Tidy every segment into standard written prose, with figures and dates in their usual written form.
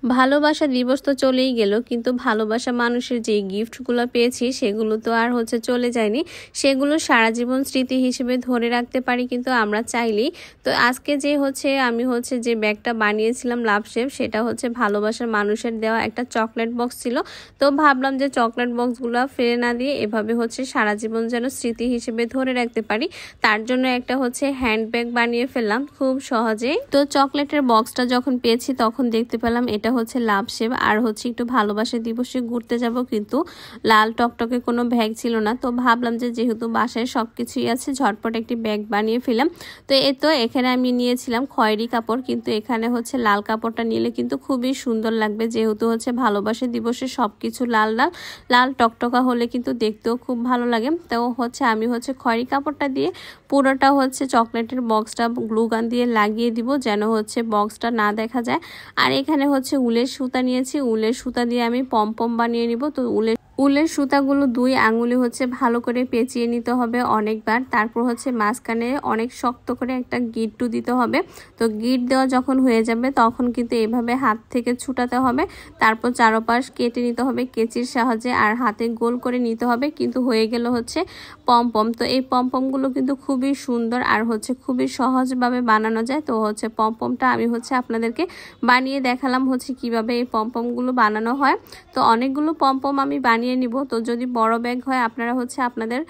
ভালোবাসা দিবস তো চলেই গেল, কিন্তু ভালোবাসা মানুষের যে গিফটগুলো পেয়েছি সেগুলো তো আর চলে যায়নি। সেগুলো সারা জীবন স্মৃতি হিসেবে ধরে রাখতে পারি কিন্তু আমরা চাইলেই। তো আজকে যে আমি যে ব্যাগটা বানিয়েছিলাম লাভ শেপ, সেটা ভালোবাসার মানুষের দেওয়া একটা চকলেট বক্স ছিল। তো ভাবলাম যে চকলেট বক্সগুলো ফেলে না দিয়ে এভাবে সারা জীবন যেন স্মৃতি হিসেবে ধরে রাখতে পারি, তার জন্য একটা হ্যান্ড ব্যাগ বানিয়ে ফেললাম খুব সহজেই। তো চকলেটের বক্সটা যখন পেয়েছি তখন দেখতে পেলাম এটা লাভ শেপ, আর একটু ভালোবাসা দিবসে ঘুরতে যাব, কিন্তু লাল টকটকে কোনো ব্যাগ ছিল না। তো ভাবলাম যে যেহেতু বাসায় সবকিছুই আছে, ঝটপট একটি ব্যাগ বানিয়ে ফেলাম। তো এখানে আমি নিয়েছিলাম খয়েরি কাপড়, কিন্তু এখানে লাল কাপড়টা নিলে কিন্তু খুবই সুন্দর লাগবে, যেহেতু ভালোবাসা দিবসে সবকিছু লাল লাল লাল টকটকা হলে কিন্তু দেখতেও খুব ভালো লাগে। তো আমি খয়েরি কাপড়টা দিয়ে পুরোটা চকলেটের বক্সটা গ্লু গান দিয়ে লাগিয়ে দিব, যেন বক্সটা না দেখা যায়। আর এখানে উলের সুতা নিয়েছি, উলের সুতা দিয়ে আমি পমপম বানিয়ে নিব। তো উলের সুতাগুলো দুই আঙুলে ভালো করে পেঁচিয়ে নিতে হবে অনেকবার। তারপর মাঝখানে অনেক শক্ত করে একটা গিঁট্টু দিতে হবে। তো গিঁট দেওয়া যখন হয়ে যাবে তখন কিন্তু এভাবে হাত থেকে ছুটাতে হবে। তারপর চারপাশ কেটে নিতে হবে কেচির সাহায্যে, আর হাতে গোল করে নিতে হবে। কিন্তু হয়ে গেল পমপম। তো এই পমপমগুলো কিন্তু খুবই সুন্দর আর খুবই সহজভাবে বানানো যায়। তো পমপমটা আমি আপনাদেরকে বানিয়ে দেখালাম কিভাবে এই পমপমগুলো বানানো হয়। তো অনেকগুলো পমপম আমি বানিয়ে নিব। তো যদি বড় ব্যাগ হয় আপনারা আপনাদের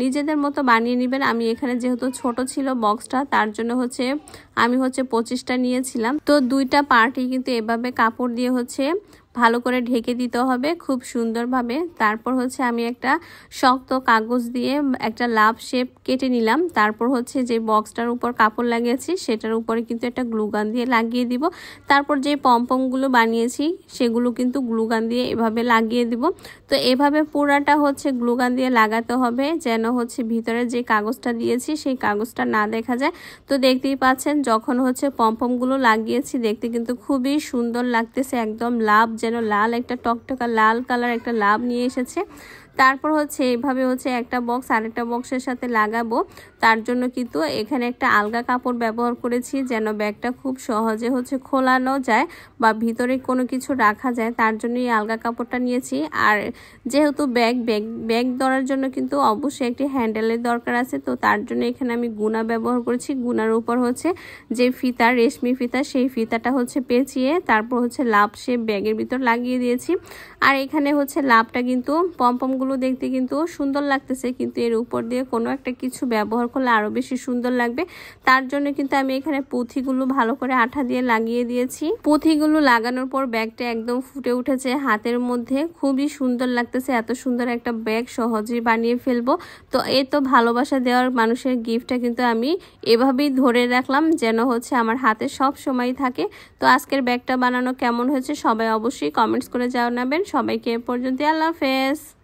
নিজেদের মতো বানিয়ে নেবেন। আমি এখানে যেহেতু ছোট ছিল বক্সটা, তার জন্য আমি 25টা নিয়েছিলাম। তো দুইটা পার্টই কিন্তু এভাবে কাপড় দিয়ে ভালো করে ঢেকে দিতে হবে খুব সুন্দরভাবে। তারপর আমি একটা শক্ত কাগজ দিয়ে একটা লাভ শেপ কেটে নিলাম। তারপর যে বক্সটার উপর কাপড় লাগিয়েছি সেটার উপরে কিন্তু একটা গ্লু গান দিয়ে লাগিয়ে দিব। তারপর যে পমপমগুলো বানিয়েছি সেগুলো কিন্তু গ্লু গান দিয়ে এভাবে লাগিয়ে দিব। তো এভাবে পুরাটা গ্লু গান দিয়ে লাগাতে হবে, যেন ভিতরে যে কাগজটা দিয়েছি সেই কাগজটা না দেখা যায়। তো দেখতেই পাচ্ছেন যখন পমপমগুলো লাগিয়েছি দেখতে কিন্তু খুবই সুন্দর লাগতেছে, একদম লাভ যেন লাল একটা টকটকা লাল কালার একটা লাভ নিয়ে এসেছে। তারপর এইভাবে একটা বক্স আরেকটা বক্সের সাথে লাগাবো। তার জন্য কিন্তু এখানে একটা আলগা কাপড় ব্যবহার করেছি, যেন ব্যাগটা খুব সহজে খোলানো যায় বা ভিতরে কোনো কিছু রাখা যায়, তার জন্য এই আলগা কাপড়টা নিয়েছি। আর যেহেতু ব্যাগ ধরার জন্য কিন্তু অবশ্যই একটি হ্যান্ডেলের দরকার আছে। তো তার জন্য এখানে আমি গুনা ব্যবহার করেছি। গুনার উপর যে ফিতা রেশমি ফিতা, সেই ফিতাটা পেঁচিয়ে তারপর লাভ শেপ ব্যাগের ভিতর লাগিয়ে দিয়েছি। আর এখানে লাভটা কিন্তু পমপমগুলো দেখতে কিন্তু সুন্দর লাগতেছে, কিন্তু এর উপর দিয়ে কোনো একটা কিছু ব্যবহার করলে আরো বেশি সুন্দর লাগবে। তার জন্য কিন্তু আমি এখানে পুঁথিগুলো ভালো করে আঠা দিয়ে লাগিয়ে দিয়েছি। পুঁথিগুলো লাগানোর পর ব্যাগটা একদম ফুটে উঠেছে হাতের মধ্যে, খুবই সুন্দর লাগতেছে। এত সুন্দর একটা ব্যাগ সহজেই বানিয়ে ফেলবো। তো এই তো ভালোবাসা দেওয়ার মানুষের গিফটটা কিন্তু আমি এভাবেই ধরে রাখলাম, যেন আমার হাতে সব সময় থাকে। তো আজকের ব্যাগটা বানানো কেমন হয়েছে সবাই অবশ্যই কমেন্টস করে জানাবেন। সবাইকে এ পর্যন্ত আল্লাহ হাফেজ।